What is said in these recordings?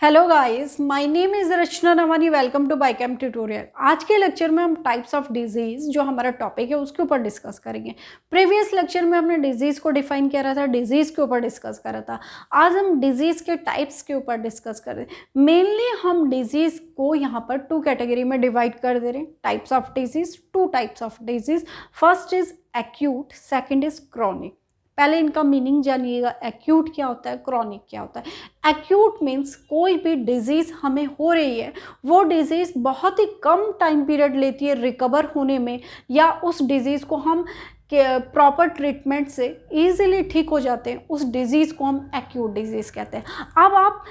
Hello guys, my name is Rachna Navani. Welcome to biochem tutorial. आज के lecture में हम टाइप्स ऑफ डिजीज़ जो हमारा टॉपिक है उसके ऊपर डिस्कस करेंगे। प्रीवियस लेक्चर में हमने डिजीज़ को डिफाइन किया था, डिजीज़ के ऊपर डिस्कस करा था। आज हम डिजीज़ के टाइप्स के ऊपर डिस्कस कर रहे हैं। मेनली हम डिजीज़ को यहाँ पर टू कैटेगरी में डिवाइड कर दे रहे हैं। Types of disease, two types of disease. First is acute, second is chronic. पहले इनका मीनिंग जानिएगा, एक्यूट क्या होता है, क्रॉनिक क्या होता है। एक्यूट मीन्स कोई भी डिजीज़ हमें हो रही है, वो डिजीज़ बहुत ही कम टाइम पीरियड लेती है रिकवर होने में, या उस डिजीज़ को हम प्रॉपर ट्रीटमेंट से इजीली ठीक हो जाते हैं, उस डिजीज़ को हम एक्यूट डिजीज़ कहते हैं। अब आप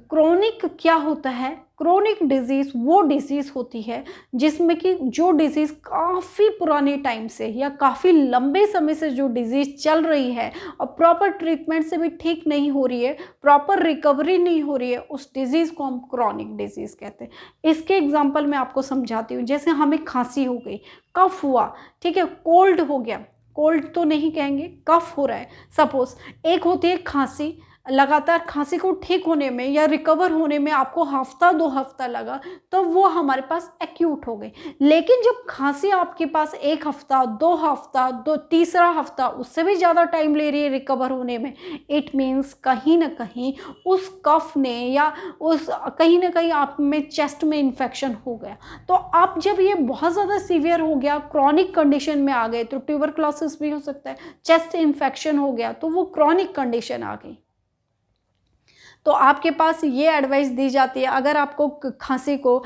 क्रोनिक क्या होता है? क्रोनिक डिजीज़ वो डिजीज़ होती है जिसमें कि जो डिजीज़ काफ़ी पुराने टाइम से या काफ़ी लंबे समय से जो डिजीज़ चल रही है और प्रॉपर ट्रीटमेंट से भी ठीक नहीं हो रही है, प्रॉपर रिकवरी नहीं हो रही है, उस डिज़ीज़ को हम क्रोनिक डिजीज़ कहते हैं। इसके एग्जांपल मैं आपको समझाती हूँ। जैसे हमें खांसी हो गई, कफ हुआ, ठीक है, कोल्ड हो गया, कोल्ड तो नहीं कहेंगे, कफ हो रहा है सपोज। एक होती है खांसी, लगातार खांसी को ठीक होने में या रिकवर होने में आपको हफ्ता 2 हफ्ता लगा, तो वो हमारे पास एक्यूट हो गई। लेकिन जब खांसी आपके पास 1 हफ्ता, 2 हफ्ता, तीसरा हफ्ता, उससे भी ज़्यादा टाइम ले रही है रिकवर होने में, इट मीन्स कहीं ना कहीं उस कफ ने या उस कहीं ना कहीं आप में चेस्ट में इन्फेक्शन हो गया। तो आप जब ये बहुत ज़्यादा सीवियर हो गया, क्रॉनिक कंडीशन में आ गए, तो ट्यूबरक्लोसिस भी हो सकता है, चेस्ट इन्फेक्शन हो गया, तो वो क्रॉनिक कंडीशन आ गई। तो आपके पास ये एडवाइस दी जाती है, अगर आपको खांसी को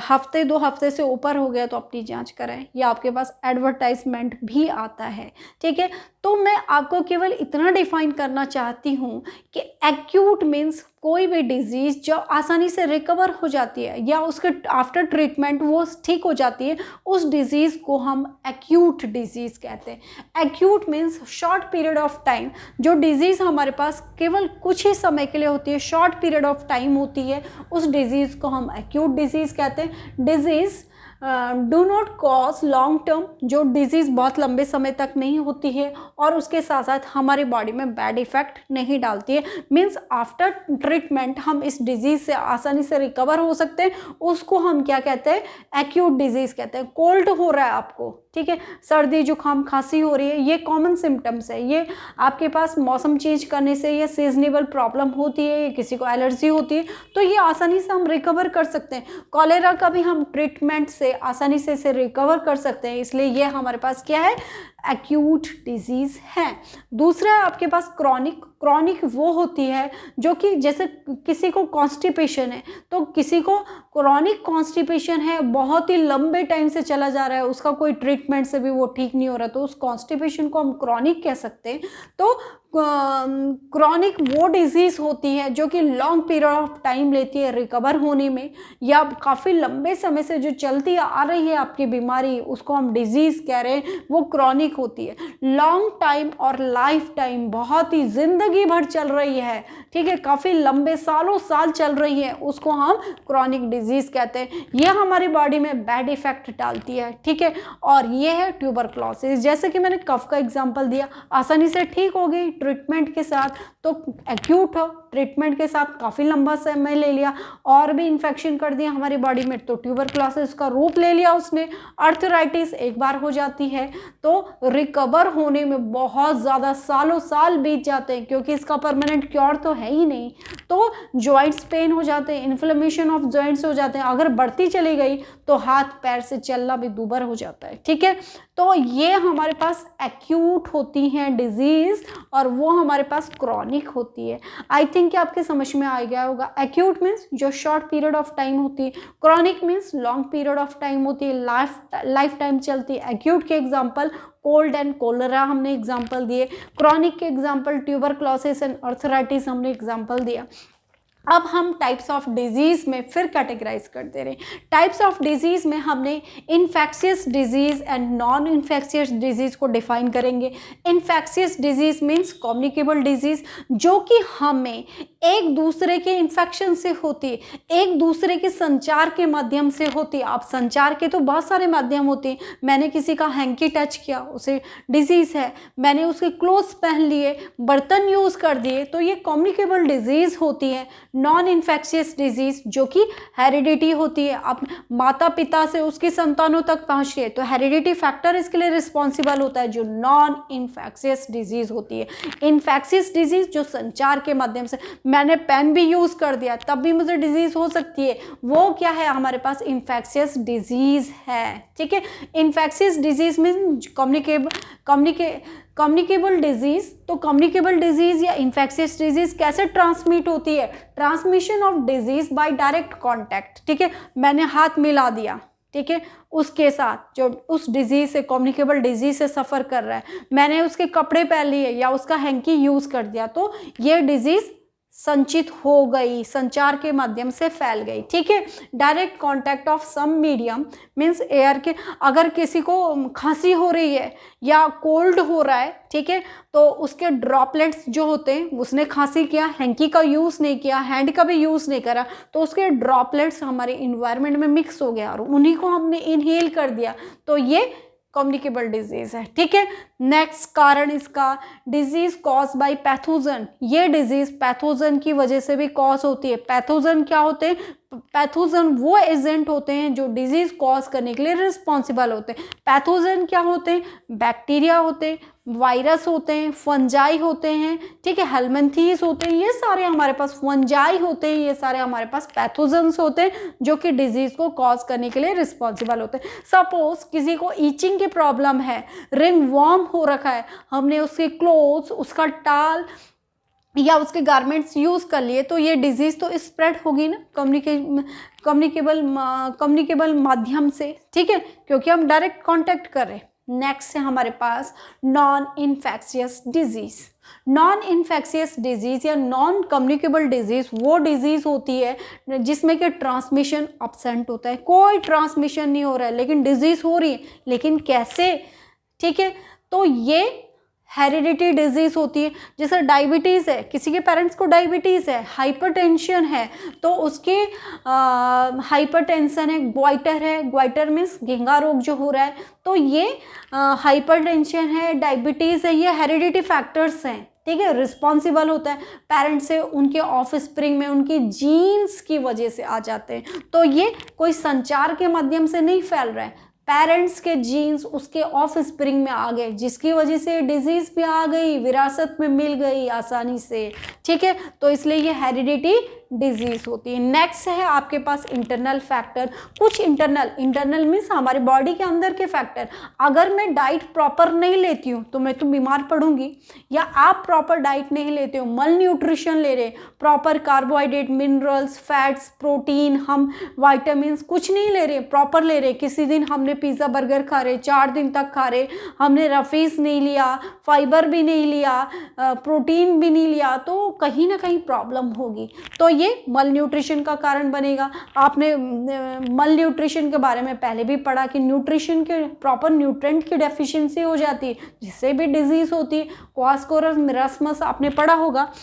हफ्ते 2 हफ्ते से ऊपर हो गया तो अपनी जांच कराएं। या आपके पास एडवर्टाइजमेंट भी आता है, ठीक है। तो मैं आपको केवल इतना डिफाइन करना चाहती हूँ कि एक्यूट मीन्स कोई भी डिजीज़ जो आसानी से रिकवर हो जाती है या उसके आफ्टर ट्रीटमेंट वो ठीक हो जाती है, उस डिज़ीज़ को हम एक्यूट डिजीज़ कहते हैं। Acute means short period of time, जो डिज़ीज़ हमारे पास केवल कुछ ही समय के लिए होती है, शॉर्ट पीरियड ऑफ टाइम होती है, उस डिज़ीज़ को हम एक्यूट डिज़ीज़ कहते हैं। Disease do not cause long term, जो डिजीज़ बहुत लंबे समय तक नहीं होती है और उसके साथ साथ हमारी बॉडी में बैड इफेक्ट नहीं डालती है। मीन्स आफ्टर ट्रीटमेंट हम इस डिजीज़ से आसानी से रिकवर हो सकते हैं, उसको हम क्या कहते हैं? एक्यूट डिजीज़ कहते हैं। कोल्ड हो रहा है आपको, ठीक है, सर्दी जुकाम खांसी हो रही है, ये कॉमन सिम्टम्स है, ये आपके पास मौसम चेंज करने से या सीजनेबल प्रॉब्लम होती है या किसी को एलर्जी होती है, तो ये आसानी से हम रिकवर कर सकते हैं। कॉलेरा का भी हम ट्रीटमेंट से आसानी से इसे रिकवर कर सकते हैं, इसलिए ये हमारे पास क्या है? एक्यूट डिजीज़ है। दूसरा है आपके पास क्रॉनिक। क्रॉनिक वो होती है जो कि जैसे किसी को कॉन्स्टिपेशन है, तो किसी को क्रॉनिक कॉन्स्टिपेशन है, बहुत ही लंबे टाइम से चला जा रहा है, उसका कोई ट्रीटमेंट से भी वो ठीक नहीं हो रहा, तो उस कॉन्स्टिपेशन को हम क्रॉनिक कह सकते हैं। तो क्रॉनिक वो डिजीज़ होती है जो कि लॉन्ग पीरियड ऑफ टाइम लेती है रिकवर होने में, या काफ़ी लंबे समय से जो चलती आ रही है आपकी बीमारी, उसको हम डिजीज़ कह रहे हैं, वो क्रॉनिक होती है। लॉन्ग टाइम और लाइफ टाइम, बहुत ही ज़िंदगी भर चल रही है, ठीक है, काफ़ी लंबे सालों साल चल रही है, उसको हम क्रॉनिक डिजीज़ कहते हैं। ये हमारी बॉडी में बैड इफेक्ट डालती है, ठीक है। और ये है ट्यूबरक्लोसिस। जैसे कि मैंने कफ का एग्जांपल दिया, आसानी से ठीक हो गई ट्रीटमेंट के साथ, तो एक्यूट हो, ट्रीटमेंट के साथ काफ़ी लंबा समय ले लिया और भी इन्फेक्शन कर दिया हमारी बॉडी में, तो ट्यूबरक्लोसिस का रूप ले लिया उसने। अर्थराइटिस एक बार हो जाती है तो रिकवर होने में बहुत ज़्यादा सालों साल बीत जाते हैं, क्योंकि इसका परमानेंट क्योर तो है ही नहीं। तो जॉइंट्स पेन हो जाते हैं, इन्फ्लेमेशन ऑफ जॉइंट्स हो जाते हैं, अगर बढ़ती चली गई तो हाथ पैर से चलना भी दूभर हो जाता है, ठीक है। तो ये हमारे पास एक्यूट होती हैं डिजीज़ और वो हमारे पास क्रॉनिक होती है। आई थिंक कि आपके समझ में आ गया होगा। एक्यूट मीन्स जो शॉर्ट पीरियड ऑफ टाइम होती है, chronic means long period of time होती है, लाइफ टाइम चलती है। एक्यूट के एग्जांपल कोल्ड एंड कोलेरा हमने एग्जांपल दिए, क्रॉनिक के एग्जांपल ट्यूबरक्लोसिस एंड अर्थराइटिस हमने एग्जांपल दिया। अब हम टाइप्स ऑफ डिजीज़ में फिर कैटेगराइज करते रहे। टाइप्स ऑफ डिजीज़ में हमने infectious disease and non infectious disease को डिफाइन करेंगे। Infectious disease means communicable disease, जो कि हमें एक दूसरे के इन्फेक्शन से होती है, एक दूसरे के संचार के माध्यम से होती है। आप संचार के तो बहुत सारे माध्यम होते हैं, मैंने किसी का हैंकी टच किया, उसे डिजीज़ है, मैंने उसके क्लोथ्स पहन लिए, बर्तन यूज़ कर दिए, तो ये कम्युनिकेबल डिजीज़ होती है। नॉन इन्फेक्शियस डिजीज जो कि हेरिडिटी होती है, अब माता पिता से उसकी संतानों तक पहुंच रही है, तो हेरिडिटी फैक्टर इसके लिए रिस्पॉन्सिबल होता है, जो नॉन इन्फेक्शियस डिजीज होती है। इन्फेक्शियस डिजीज जो संचार के माध्यम से, मैंने पेन भी यूज कर दिया तब भी मुझे डिजीज हो सकती है, वो क्या है हमारे पास इन्फेक्शियस डिजीज है। ठीक है, infectious disease mean communicable disease. तो कम्युनिकेबल डिजीज या इन्फेक्शियस डिजीज कैसे ट्रांसमिट होती है? Transmission of disease bye direct contact. ठीक है, मैंने हाथ मिला दिया, ठीक है, उसके साथ जो उस डिजीज से, कम्युनिकेबल डिजीज से सफ़र कर रहा है, मैंने उसके कपड़े पहन लिए या उसका हैंकी यूज़ कर दिया, तो ये डिजीज संचित हो गई, संचार के माध्यम से फैल गई। ठीक है, direct contact of some medium means air के, अगर किसी को खांसी हो रही है या कोल्ड हो रहा है, ठीक है, तो उसके ड्रॉपलेट्स जो होते हैं, उसने खांसी किया, हैंकी का यूज़ नहीं किया, हैंड का भी यूज़ नहीं करा, तो उसके ड्रॉपलेट्स हमारे इन्वायरमेंट में मिक्स हो गया और उन्हीं को हमने इनहेल कर दिया, तो ये कम्युनिकेबल डिजीज है। ठीक है, नेक्स्ट कारण इसका डिजीज कॉज बाय पैथोजन। ये डिजीज पैथोजन की वजह से भी कॉज होती है। पैथोजन क्या होते हैं? पैथोजन वो एजेंट होते हैं जो डिजीज कॉज करने के लिए रिस्पॉन्सिबल होते हैं। पैथोजन क्या होते हैं? बैक्टीरिया होते हैं, वायरस होते हैं, फंजाई होते हैं, ठीक है, हेलमिंथीज होते हैं, ये सारे हमारे पास फंजाई होते हैं, ये सारे हमारे पास पैथोजन्स होते हैं जो कि डिजीज को कॉज करने के लिए रिस्पॉन्सिबल होते हैं। सपोज किसी को ईचिंग की प्रॉब्लम है, रिंग वर्म हो रखा है, हमने उसके क्लोथ्स, उसका टाल या उसके गारमेंट्स यूज़ कर लिए, तो ये डिजीज़ तो स्प्रेड होगी ना कम्युनिकेबल माध्यम से। ठीक है, क्योंकि हम डायरेक्ट कांटेक्ट कर रहे हैं। नेक्स्ट है हमारे पास non infectious disease. Non infectious disease या नॉन कम्युनिकेबल डिजीज़ वो डिजीज़ होती है जिसमें कि ट्रांसमिशन अब्सेंट होता है, कोई ट्रांसमिशन नहीं हो रहा है लेकिन डिजीज़ हो रही है, लेकिन कैसे? ठीक है, तो ये हेरिडिटी डिजीज़ होती है। जैसे डायबिटीज़ है, किसी के पेरेंट्स को डायबिटीज़ है, हाइपरटेंशन है, तो उसके हाइपरटेंशन है, ग्वाइटर है, ग्वाइटर मीन्स घेंगा रोग जो हो रहा है, तो ये हाइपरटेंशन है, डायबिटीज़ है, ये हेरिडिटी फैक्टर्स हैं। ठीक है, रिस्पॉन्सिबल होता है पेरेंट्स से, उनके ऑफ स्प्रिंग में उनकी जीन्स की वजह से आ जाते हैं, तो ये कोई संचार के माध्यम से नहीं फैल रहा है, पेरेंट्स के जीन्स उसके ऑफ स्प्रिंग में आ गए, जिसकी वजह से डिजीज भी आ गई, विरासत में मिल गई आसानी से। ठीक है, तो इसलिए ये हेरिडिटी डिजीज होती है। नेक्स्ट है आपके पास इंटरनल फैक्टर। कुछ इंटरनल मीन्स हमारे बॉडी के अंदर के फैक्टर। अगर मैं डाइट प्रॉपर नहीं लेती हूँ तो मैं तो बीमार पड़ूंगी, या आप प्रॉपर डाइट नहीं लेते हो, मल न्यूट्रिशन ले रहे, proper carbohydrate, minerals, fats, protein, हम वाइटामिन कुछ नहीं ले रहे, प्रॉपर ले रहे, किसी दिन हमने पिज़्ज़ा बर्गर खा रहे, 4 दिन तक खा रहे, हमने रफीस नहीं लिया, फाइबर भी नहीं लिया, प्रोटीन भी नहीं लिया, तो कहीं ना कहीं प्रॉब्लम होगी, तो ये मल न्यूट्रिशन का कारण बनेगा। आपने मल न्यूट्रिशन के बारे में पहले भी पढ़ा कि न्यूट्रिशन के प्रॉपर न्यूट्रेंट की डेफिशिएंसी हो जाती है, जिससे भी डिजीज होती है, क्वास्कोरस मिरास्मस आपने पढ़ा होगा।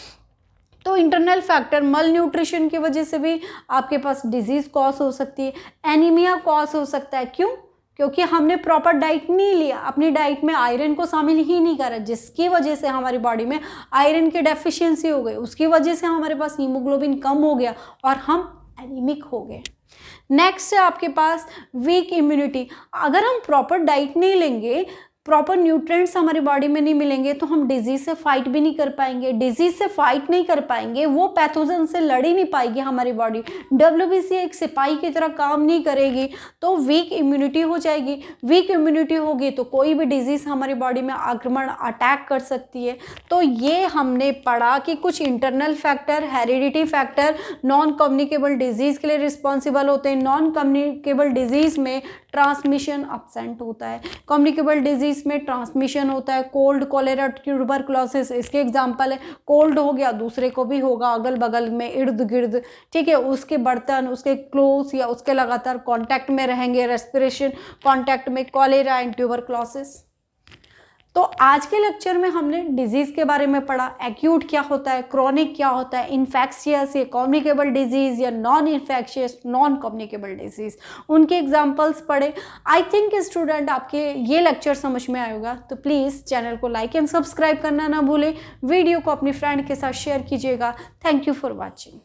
तो इंटरनल फैक्टर मल न्यूट्रिशन की वजह से भी आपके पास डिजीज कॉज हो सकती है, एनीमिया कॉज हो सकता है। क्यों? क्योंकि हमने प्रॉपर डाइट नहीं लिया, अपनी डाइट में आयरन को शामिल ही नहीं करा, जिसकी वजह से हमारी बॉडी में आयरन की डेफिशिएंसी हो गई, उसकी वजह से हमारे पास हीमोग्लोबिन कम हो गया और हम एनीमिक हो गए। नेक्स्ट है आपके पास वीक इम्यूनिटी। अगर हम प्रॉपर डाइट नहीं लेंगे, प्रॉपर न्यूट्रिएंट्स हमारी बॉडी में नहीं मिलेंगे, तो हम डिजीज से फाइट भी नहीं कर पाएंगे। डिजीज से फाइट नहीं कर पाएंगे, वो पैथोजन से लड़ ही नहीं पाएगी हमारी बॉडी, WBC एक सिपाही की तरह काम नहीं करेगी, तो वीक इम्यूनिटी हो जाएगी। वीक इम्यूनिटी होगी तो कोई भी डिजीज हमारी बॉडी में आक्रमण, अटैक कर सकती है। तो ये हमने पढ़ा कि कुछ internal factor, heredity factor non communicable disease के लिए रिस्पॉन्सिबल होते हैं। नॉन कम्युनिकेबल डिजीज में ट्रांसमिशन अब्सेंट होता है, कम्युनिकेबल डिजीज में ट्रांसमिशन होता है। कोल्ड, कॉलेरा, ट्यूबरकुलोसिस इसके एग्जांपल है। कोल्ड हो गया, दूसरे को भी होगा, अगल बगल में, इर्द गिर्द, ठीक है, उसके बर्तन, उसके क्लोथ्स या उसके लगातार कांटेक्ट में रहेंगे, रेस्पिरेशन कांटेक्ट में, कॉलेरा एंड ट्यूबरकुलोसिस। तो आज के लेक्चर में हमने डिजीज़ के बारे में पढ़ा, एक्यूट क्या होता है, क्रॉनिक क्या होता है, इन्फेक्शियस या कम्युनिकेबल डिजीज़ या non infectious, non communicable disease, उनके एग्जांपल्स पढ़े। आई थिंक स्टूडेंट आपके ये लेक्चर समझ में आएगा, तो प्लीज़ चैनल को लाइक एंड सब्सक्राइब करना ना भूलें, वीडियो को अपनी फ्रेंड के साथ शेयर कीजिएगा। Thank you for watching.